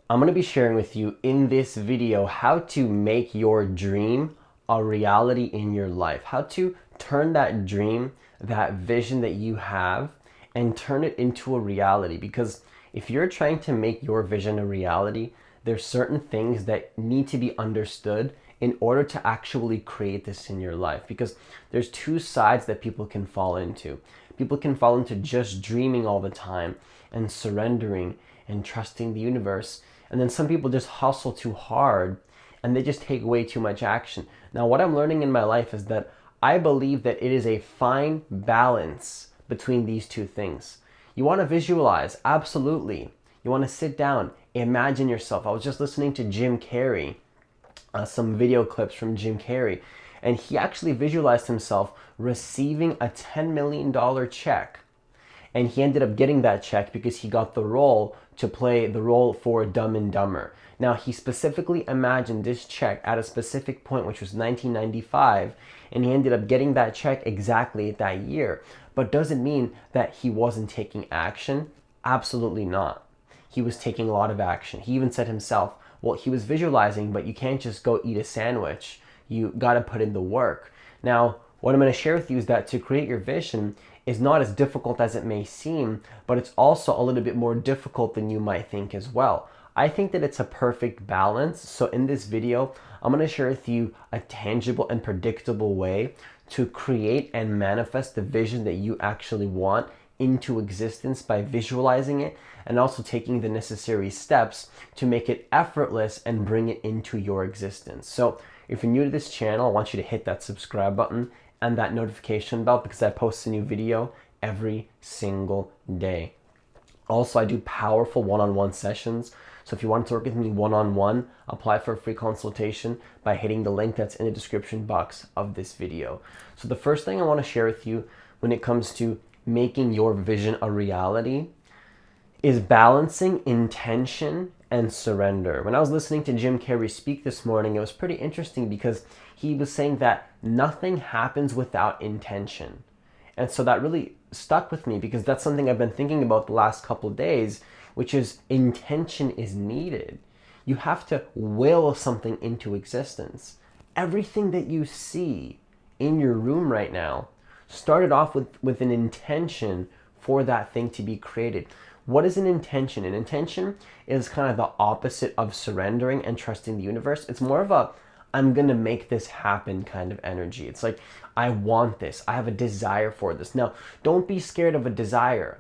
I'm going to be sharing with you in this video how to make your dream a reality in your life. How to turn that dream, that vision that you have, and turn it into a reality. Because if you're trying to make your vision a reality, there's certain things that need to be understood in order to actually create this in your life. Because there's two sides that people can fall into. People can fall into just dreaming all the time and surrendering and trusting the universe. And then some people just hustle too hard and they just take way too much action. Now, what I'm learning in my life is that I believe that it is a fine balance between these two things. You want to visualize, absolutely. You want to sit down, imagine yourself. I was just listening to Jim Carrey, some video clips from Jim Carrey, and he actually visualized himself receiving a $10 million check. And he ended up getting that check because he got the role to play the role for Dumb and Dumber. Now, he specifically imagined this check at a specific point, which was 1995, and he ended up getting that check exactly that year. But does it mean that he wasn't taking action? Absolutely not. He was taking a lot of action. He even said himself, well, he was visualizing, but you can't just go eat a sandwich. You got to put in the work. Now, what I'm going to share with you is that to create your vision is not as difficult as it may seem, but it's also a little bit more difficult than you might think as well. I think that it's a perfect balance. So in this video, I'm going to share with you a tangible and predictable way to create and manifest the vision that you actually want into existence by visualizing it and also taking the necessary steps to make it effortless and bring it into your existence. So if you're new to this channel, I want you to hit that subscribe button and that notification bell because I post a new video every single day. Also, I do powerful one-on-one sessions. So if you want to work with me one-on-one, apply for a free consultation by hitting the link that's in the description box of this video. So the first thing I want to share with you when it comes to making your vision a reality is balancing intention and surrender. When I was listening to Jim Carrey speak this morning, it was pretty interesting because he was saying that nothing happens without intention. And so that really stuck with me because that's something I've been thinking about the last couple of days, which is intention is needed. You have to will something into existence. Everything that you see in your room right now started off with an intention for that thing to be created. What is an intention? An intention is kind of the opposite of surrendering and trusting the universe. It's more of a I'm going to make this happen kind of energy. It's like, I want this. I have a desire for this. Now, don't be scared of a desire.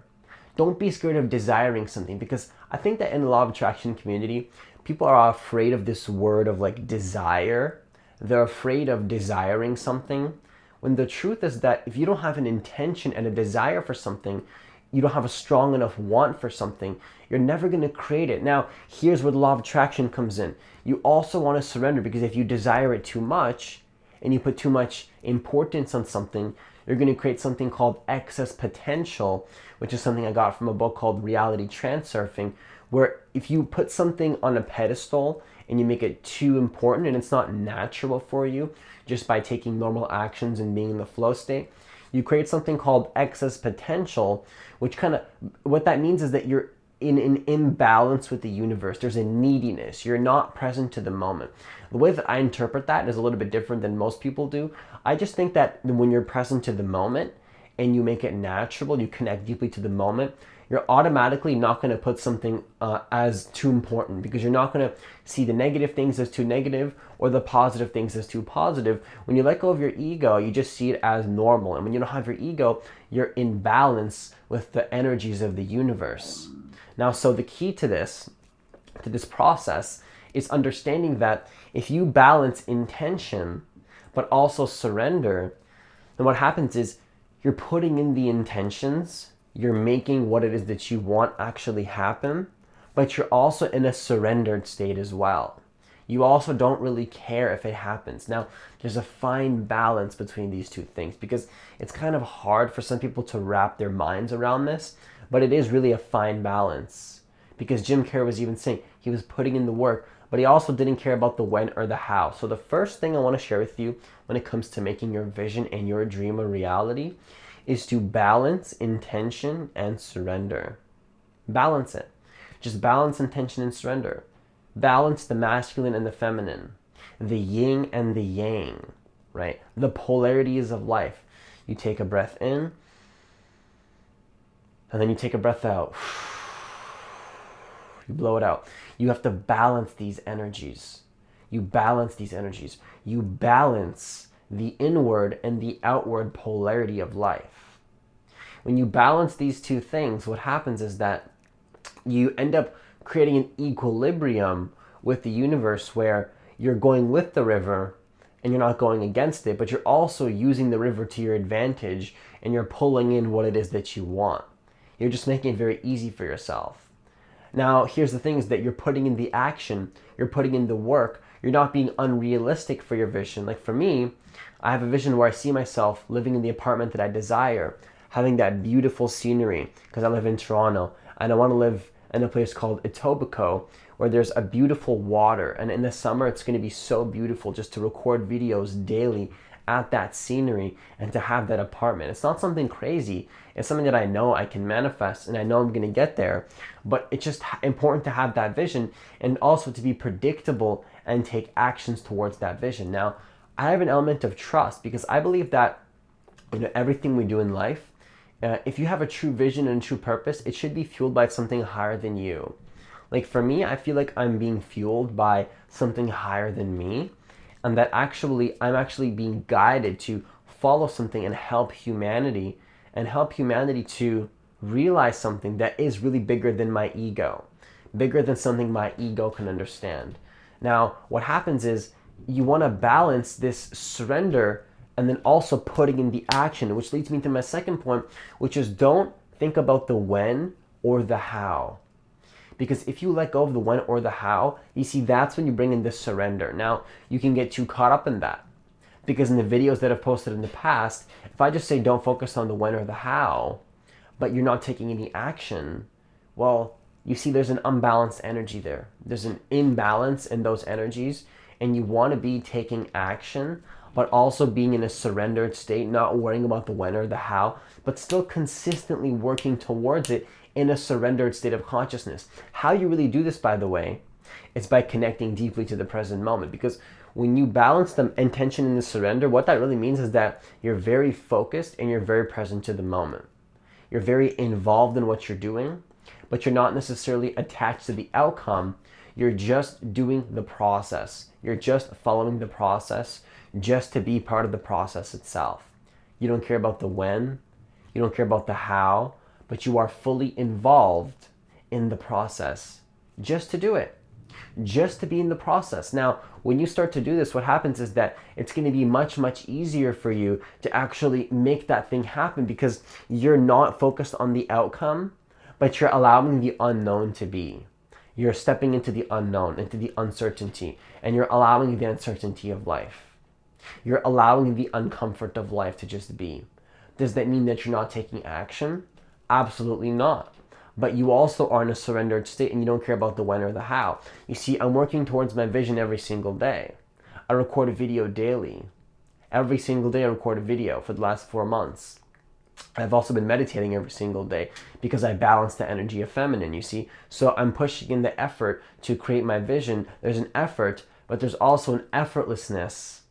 Don't be scared of desiring something because I think that in the law of attraction community, people are afraid of this word of like desire. They're afraid of desiring something when the truth is that if you don't have an intention and a desire for something, you don't have a strong enough want for something, you're never going to create it. Now, here's where the law of attraction comes in. You also want to surrender because if you desire it too much and you put too much importance on something, you're going to create something called excess potential, which is something I got from a book called Reality Transurfing, where if you put something on a pedestal and you make it too important and it's not natural for you just by taking normal actions and being in the flow state, you create something called excess potential, which kind of, what that means is that you're in an imbalance with the universe. There's a neediness. You're not present to the moment. The way that I interpret that is a little bit different than most people do. I just think that when you're present to the moment and you make it natural, you connect deeply to the moment, you're automatically not going to put something as too important because you're not going to see the negative things as too negative or the positive things as too positive. When you let go of your ego, you just see it as normal. And when you don't have your ego, you're in balance with the energies of the universe. Now, so the key to this process is understanding that if you balance intention, but also surrender, then what happens is you're putting in the intentions, you're making what it is that you want actually happen, but you're also in a surrendered state as well. You also don't really care if it happens. Now, there's a fine balance between these two things because it's kind of hard for some people to wrap their minds around this, but it is really a fine balance because Jim Carrey was even saying he was putting in the work, but he also didn't care about the when or the how. So the first thing I want to share with you when it comes to making your vision and your dream a reality is to balance intention and surrender. Balance it. Just balance intention and surrender. balance the masculine and the feminine, the yin and the yang, right? The polarities of life. You take a breath in, and then you take a breath out. You blow it out. You have to balance these energies. You balance these energies. You balance the inward and the outward polarity of life. When you balance these two things, what happens is that you end up creating an equilibrium with the universe where you're going with the river and you're not going against it, but you're also using the river to your advantage and you're pulling in what it is that you want. You're just making it very easy for yourself. Now, here's the thing is that you're putting in the action, you're putting in the work, you're not being unrealistic for your vision. Like for me, I have a vision where I see myself living in the apartment that I desire, having that beautiful scenery, because I live in Toronto, and I want to live in a place called Etobicoke, where there's a beautiful water, and in the summer it's going to be so beautiful just to record videos daily at that scenery and to have that apartment. It's not something crazy. It's something that I know I can manifest and I know I'm going to get there, but it's just important to have that vision and also to be predictable and take actions towards that vision. Now, I have an element of trust because I believe that everything we do in life, if you have a true vision and true purpose, it should be fueled by something higher than you. Like for me, I feel like I'm being fueled by something higher than me, and that I'm actually being guided to follow something and help humanity to realize something that is really bigger than my ego, bigger than something my ego can understand. Now, what happens is you want to balance this surrender and then also putting in the action, which leads me to my second point, which is don't think about the when or the how. Because if you let go of the when or the how, you see, that's when you bring in the surrender. Now, you can get too caught up in that. Because in the videos that I've posted in the past, if I just say don't focus on the when or the how, but you're not taking any action, well, you see there's an unbalanced energy there. There's an imbalance in those energies, and you want to be taking action, but also being in a surrendered state, not worrying about the when or the how, but still consistently working towards it in a surrendered state of consciousness. How you really do this, by the way, is by connecting deeply to the present moment. Because when you balance the intention and the surrender, what that really means is that you're very focused and you're very present to the moment. You're very involved in what you're doing, but you're not necessarily attached to the outcome. You're just doing the process. You're just following the process just to be part of the process itself. You don't care about the when, you don't care about the how, but you are fully involved in the process just to do it, just to be in the process. Now, when you start to do this, what happens is that it's going to be much, much easier for you to actually make that thing happen because you're not focused on the outcome, but you're allowing the unknown to be. You're stepping into the unknown, into the uncertainty, and you're allowing the uncertainty of life. You're allowing the uncomfort of life to just be. Does that mean that you're not taking action? Absolutely not. But you also are in a surrendered state and you don't care about the when or the how. You see, I'm working towards my vision every single day. I record a video daily. Every single day I record a video for the last 4 months. I've also been meditating every single day because I balance the energy of feminine, you see. So I'm pushing in the effort to create my vision. There's an effort, but there's also an effortlessness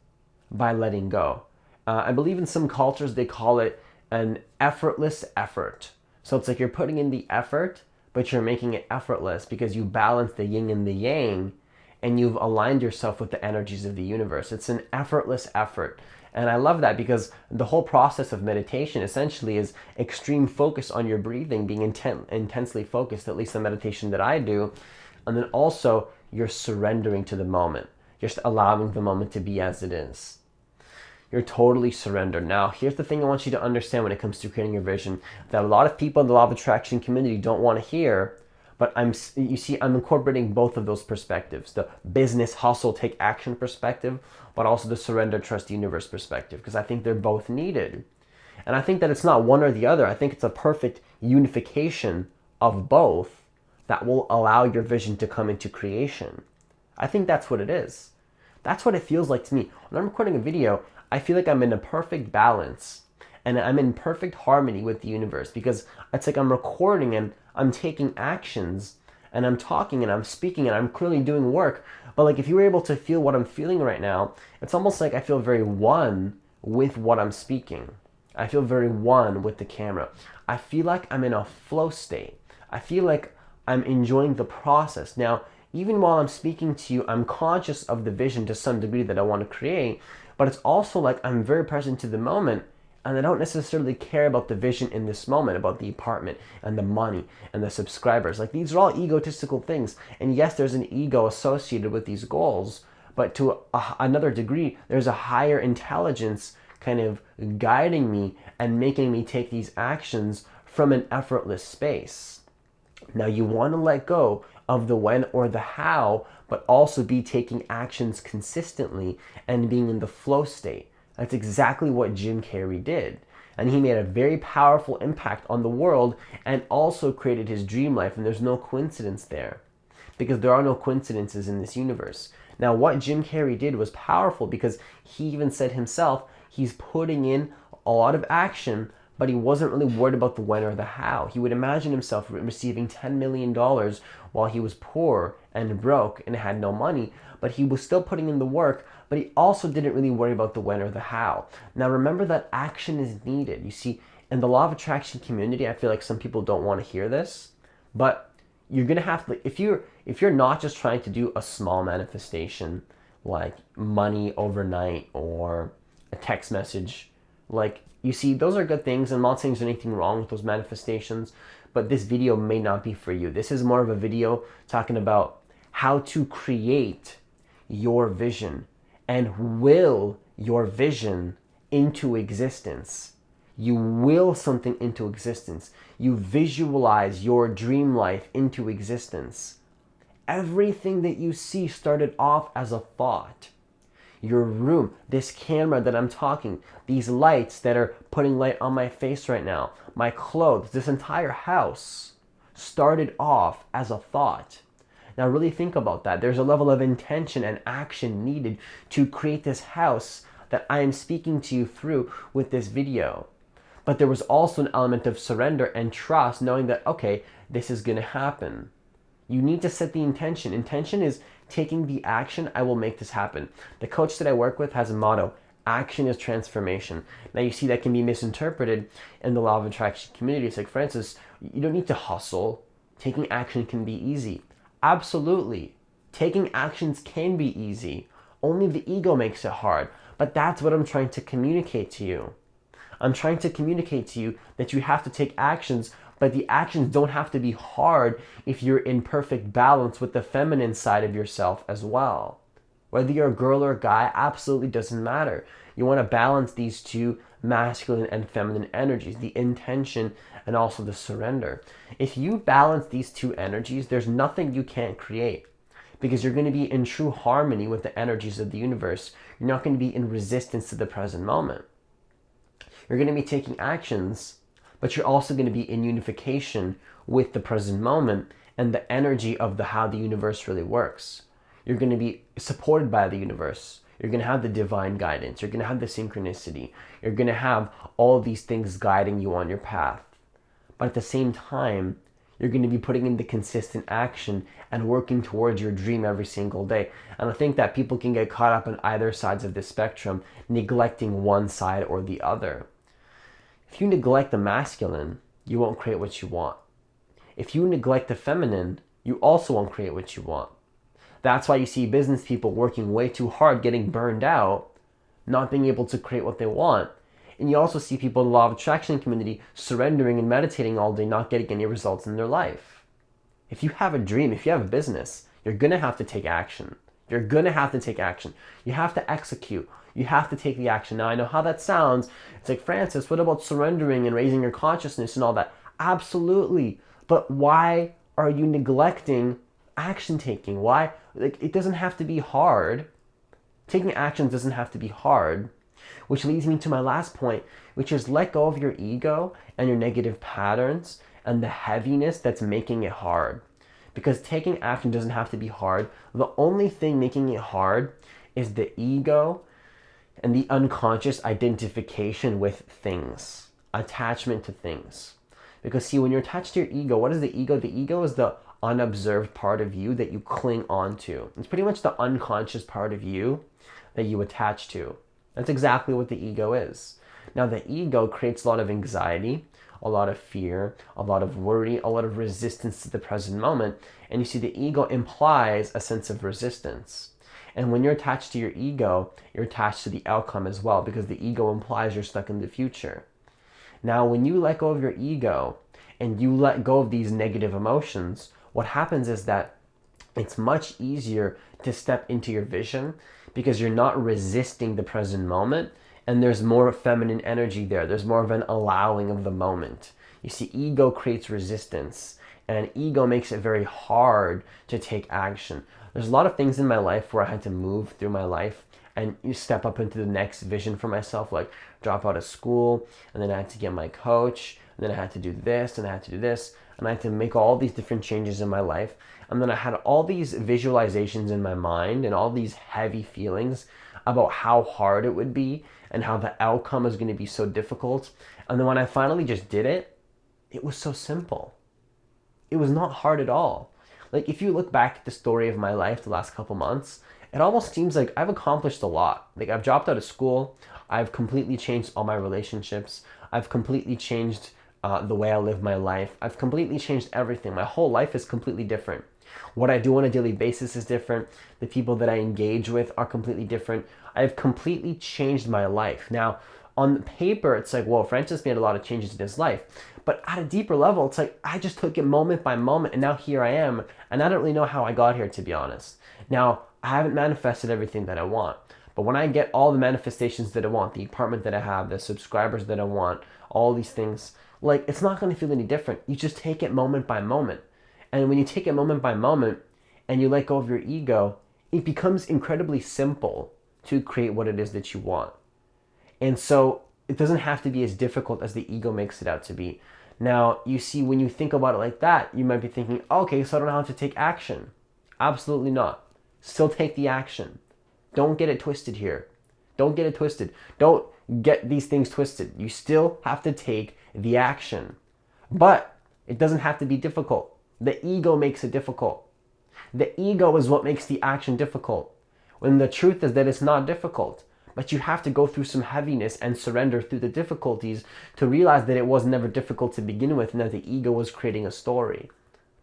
by letting go. I believe in some cultures they call it an effortless effort. So it's like you're putting in the effort, but you're making it effortless because you balance the yin and the yang and you've aligned yourself with the energies of the universe. It's an effortless effort. And I love that because the whole process of meditation essentially is extreme focus on your breathing, being intensely focused, at least the meditation that I do. And then also you're surrendering to the moment, just allowing the moment to be as it is. You're totally surrendered. Now, here's the thing I want you to understand when it comes to creating your vision that a lot of people in the Law of Attraction community don't want to hear, but I'm incorporating both of those perspectives, the business, hustle, take action perspective, but also the surrender, trust the universe perspective, because I think they're both needed. And I think that it's not one or the other. I think it's a perfect unification of both that will allow your vision to come into creation. I think that's what it is. That's what it feels like to me. When I'm recording a video, I feel like I'm in a perfect balance and I'm in perfect harmony with the universe because it's like I'm recording and I'm taking actions, and I'm talking and I'm speaking and I'm clearly doing work. But like if you were able to feel what I'm feeling right now, it's almost like I feel very one with what I'm speaking. I feel very one with the camera. I feel like I'm in a flow state. I feel like I'm enjoying the process. Now, even while I'm speaking to you, I'm conscious of the vision to some degree that I want to create, but it's also like I'm very present to the moment, and I don't necessarily care about the vision in this moment, about the apartment and the money and the subscribers. Like these are all egotistical things. And yes, there's an ego associated with these goals, but to another degree, there's a higher intelligence kind of guiding me and making me take these actions from an effortless space. Now you want to let go of the when or the how, but also be taking actions consistently and being in the flow state. That's exactly what Jim Carrey did. And he made a very powerful impact on the world and also created his dream life. And there's no coincidence there, because there are no coincidences in this universe. Now, what Jim Carrey did was powerful because he even said himself, he's putting in a lot of action, but he wasn't really worried about the when or the how. He would imagine himself receiving $10 million while he was poor and broke and had no money, but he was still putting in the work, but he also didn't really worry about the when or the how. Now remember that action is needed. You see, in the law of attraction community, I feel like some people don't want to hear this, but you're gonna have to, if you're not just trying to do a small manifestation like money overnight or a text message, like you see, those are good things. I'm not saying there's anything wrong with those manifestations, but this video may not be for you. This is more of a video talking about how to create your vision and will your vision into existence. You will something into existence. You visualize your dream life into existence. Everything that you see started off as a thought. Your room, this camera that I'm talking, these lights that are putting light on my face right now, my clothes, this entire house started off as a thought. Now really think about that. There's a level of intention and action needed to create this house that I am speaking to you through with this video. But there was also an element of surrender and trust, knowing that, okay, this is going to happen. You need to set the intention. Intention is taking the action. I will make this happen. The coach that I work with has a motto: action is transformation. Now you see that can be misinterpreted in the law of attraction community. It's like, Francis, you don't need to hustle. Taking action can be easy. Absolutely. Taking actions can be easy. Only the ego makes it hard. But that's what I'm trying to communicate to you. I'm trying to communicate to you that you have to take actions, but the actions don't have to be hard if you're in perfect balance with the feminine side of yourself as well. Whether you're a girl or a guy, absolutely doesn't matter. You want to balance these two masculine and feminine energies, the intention and also the surrender. If you balance these two energies, there's nothing you can't create, because you're going to be in true harmony with the energies of the universe. You're not going to be in resistance to the present moment. You're going to be taking actions, but you're also going to be in unification with the present moment and the energy of how the universe really works. You're going to be supported by the universe. You're going to have the divine guidance. You're going to have the synchronicity. You're going to have all these things guiding you on your path. But at the same time, you're going to be putting in the consistent action and working towards your dream every single day. And I think that people can get caught up on either sides of the spectrum, neglecting one side or the other. If you neglect the masculine, you won't create what you want. If you neglect the feminine, you also won't create what you want. That's why you see business people working way too hard, getting burned out, not being able to create what they want. And you also see people in the law of attraction community surrendering and meditating all day, not getting any results in their life. If you have a dream, if you have a business, you're going to have to take action. You're going to have to take action. You have to execute. You have to take the action. Now, I know how that sounds. It's like, Francis, what about surrendering and raising your consciousness and all that? Absolutely. But why are you neglecting action taking? Why? Like, it doesn't have to be hard. Taking actions doesn't have to be hard. Which leads me to my last point, which is let go of your ego and your negative patterns and the heaviness that's making it hard. Because taking action doesn't have to be hard. The only thing making it hard is the ego and the unconscious identification with things, attachment to things. Because see, when you're attached to your ego, what is the ego? The ego is the unobserved part of you that you cling on to. It's pretty much the unconscious part of you that you attach to. That's exactly what the ego is. Now, the ego creates a lot of anxiety, a lot of fear, a lot of worry, a lot of resistance to the present moment. And you see, the ego implies a sense of resistance. And when you're attached to your ego, you're attached to the outcome as well, because the ego implies you're stuck in the future. Now, when you let go of your ego and you let go of these negative emotions, what happens is that it's much easier to step into your vision because you're not resisting the present moment, and there's more feminine energy there. There's more of an allowing of the moment. You see, ego creates resistance, and ego makes it very hard to take action. There's a lot of things in my life where I had to move through my life and you step up into the next vision for myself, like drop out of school, and then I had to get my coach, and then I had to do this, and I had to do this, and I had to make all these different changes in my life. And then I had all these visualizations in my mind and all these heavy feelings about how hard it would be and how the outcome is going to be so difficult. And then when I finally just did it, it was so simple. It was not hard at all. Like, if you look back at the story of my life the last couple months, it almost seems like I've accomplished a lot. Like, I've dropped out of school. I've completely changed all my relationships. I've completely changed the way I live my life. I've completely changed everything. My whole life is completely different. What I do on a daily basis is different. The people that I engage with are completely different. I've completely changed my life. Now, on paper, it's like, well, Francis made a lot of changes in his life. But at a deeper level, it's like, I just took it moment by moment, and now here I am. And I don't really know how I got here, to be honest. Now, I haven't manifested everything that I want. But when I get all the manifestations that I want, the apartment that I have, the subscribers that I want, all these things, like, it's not going to feel any different. You just take it moment by moment. And when you take it moment by moment and you let go of your ego, it becomes incredibly simple to create what it is that you want. And so it doesn't have to be as difficult as the ego makes it out to be. Now, you see, when you think about it like that, you might be thinking, okay, so I don't have to take action. Absolutely not. Still take the action. Don't get it twisted here. Don't get it twisted. Don't get these things twisted. You still have to take the action. But it doesn't have to be difficult. The ego makes it difficult. The ego is what makes the action difficult, when the truth is that it's not difficult. But you have to go through some heaviness and surrender through the difficulties to realize that it was never difficult to begin with, and that the ego was creating a story.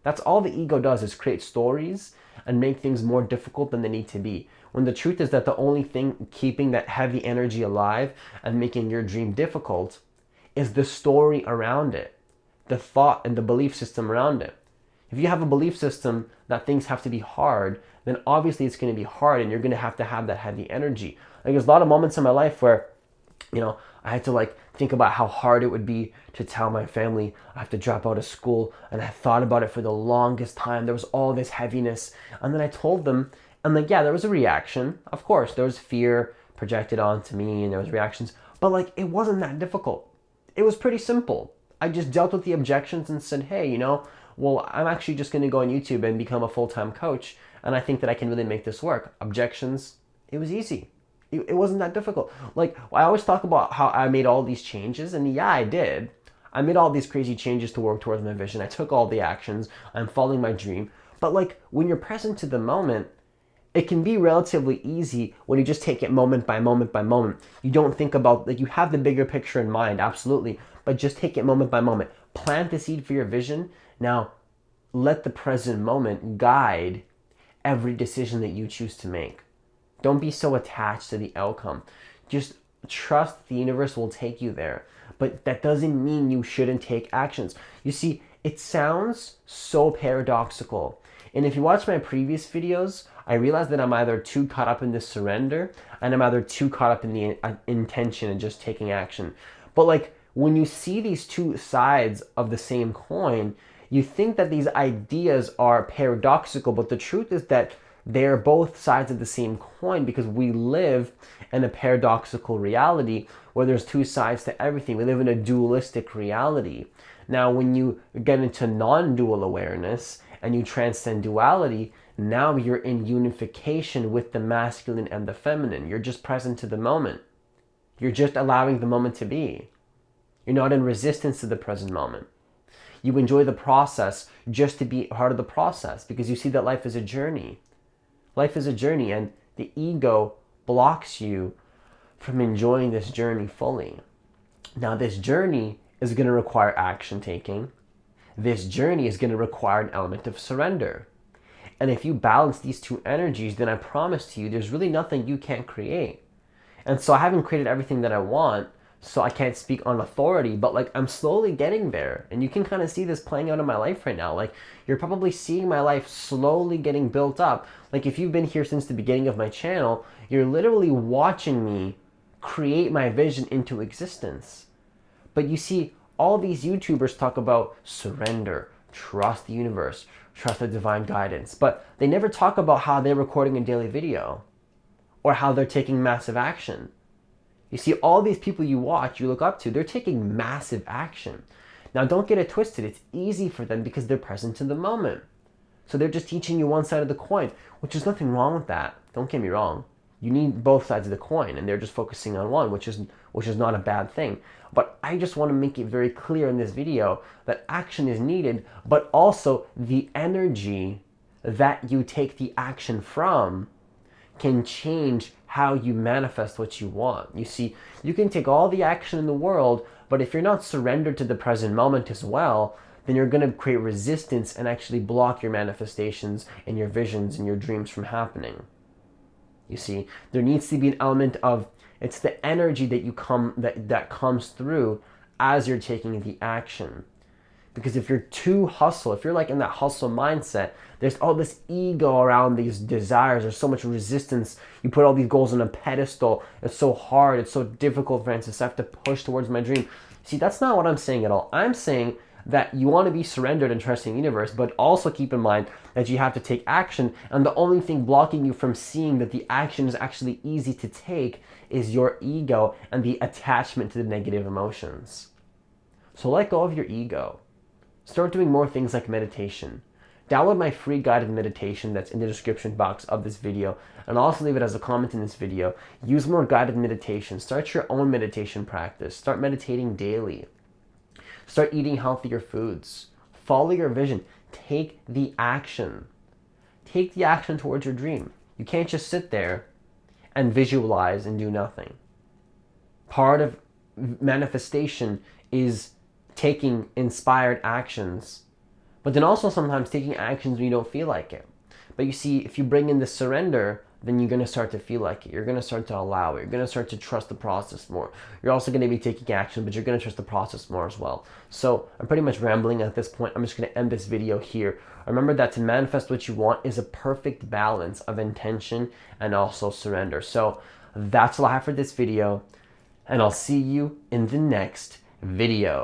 That's all the ego does, is create stories and make things more difficult than they need to be. When the truth is that the only thing keeping that heavy energy alive and making your dream difficult is the story around it, the thought and the belief system around it. If you have a belief system that things have to be hard, then obviously it's going to be hard, and you're going to have that heavy energy. Like, there's a lot of moments in my life where, I had to think about how hard it would be to tell my family I have to drop out of school, and I thought about it for the longest time. There was all this heaviness, and then I told them, and there was a reaction. Of course, there was fear projected onto me, and there was reactions, but it wasn't that difficult. It was pretty simple. I just dealt with the objections and said, hey, well, I'm actually just going to go on YouTube and become a full-time coach, and I think that I can really make this work. Objections, it was easy. It wasn't that difficult. I always talk about how I made all these changes, and yeah, I did. I made all these crazy changes to work towards my vision. I took all the actions. I'm following my dream. But when you're present to the moment, it can be relatively easy when you just take it moment by moment by moment. You don't think about, you have the bigger picture in mind, absolutely, but just take it moment by moment. Plant the seed for your vision. Now, let the present moment guide every decision that you choose to make. Don't be so attached to the outcome. Just trust the universe will take you there. But that doesn't mean you shouldn't take actions. You see, it sounds so paradoxical. And if you watch my previous videos, I realized that I'm either too caught up in the surrender, and I'm either too caught up in the intention and just taking action. But when you see these two sides of the same coin, you think that these ideas are paradoxical, but the truth is that they're both sides of the same coin, because we live in a paradoxical reality where there's two sides to everything. We live in a dualistic reality. Now, when you get into non-dual awareness and you transcend duality, now you're in unification with the masculine and the feminine. You're just present to the moment. You're just allowing the moment to be. You're not in resistance to the present moment. You enjoy the process just to be part of the process because you see that life is a journey. Life is a journey, and the ego blocks you from enjoying this journey fully. Now, this journey is going to require action taking. This journey is going to require an element of surrender. And if you balance these two energies, then I promise to you, there's really nothing you can't create. And so I haven't created everything that I want, so I can't speak on authority, but like I'm slowly getting there. And you can kind of see this playing out in my life right now. Like you're probably seeing my life slowly getting built up. Like if you've been here since the beginning of my channel, you're literally watching me create my vision into existence. But you see, all these YouTubers talk about surrender, trust the universe, trust the divine guidance, but they never talk about how they're recording a daily video or how they're taking massive action. You see, all these people you watch, you look up to, they're taking massive action. Now, don't get it twisted. It's easy for them because they're present in the moment. So they're just teaching you one side of the coin, which is nothing wrong with that. Don't get me wrong. You need both sides of the coin, and they're just focusing on one, which is not a bad thing. But I just want to make it very clear in this video that action is needed, but also the energy that you take the action from can change how you manifest what you want. You see, you can take all the action in the world, but if you're not surrendered to the present moment as well, then you're going to create resistance and actually block your manifestations and your visions and your dreams from happening. You see, there needs to be an element of, it's the energy that comes through as you're taking the action. Because if you're too hustle, if you're like in that hustle mindset, there's all this ego around these desires. There's so much resistance. You put all these goals on a pedestal. It's so hard. It's so difficult, Francis. I have to push towards my dream. See, that's not what I'm saying at all. I'm saying that you want to be surrendered and trusting the universe, but also keep in mind that you have to take action. And the only thing blocking you from seeing that the action is actually easy to take is your ego and the attachment to the negative emotions. So let go of your ego. Start doing more things like meditation. Download my free guided meditation that's in the description box of this video, and I'll also leave it as a comment in this video. Use more guided meditation. Start your own meditation practice. Start meditating daily. Start eating healthier foods. Follow your vision. Take the action. Take the action towards your dream. You can't just sit there and visualize and do nothing. Part of manifestation is taking inspired actions, but then also sometimes taking actions when you don't feel like it. But you see, if you bring in the surrender, then you're going to start to feel like it. You're going to start to allow it. You're going to start to trust the process more. You're also going to be taking action, but you're going to trust the process more as well. So I'm pretty much rambling at this point. I'm just going to end this video here. Remember that to manifest what you want is a perfect balance of intention and also surrender. So that's all I have for this video, and I'll see you in the next video.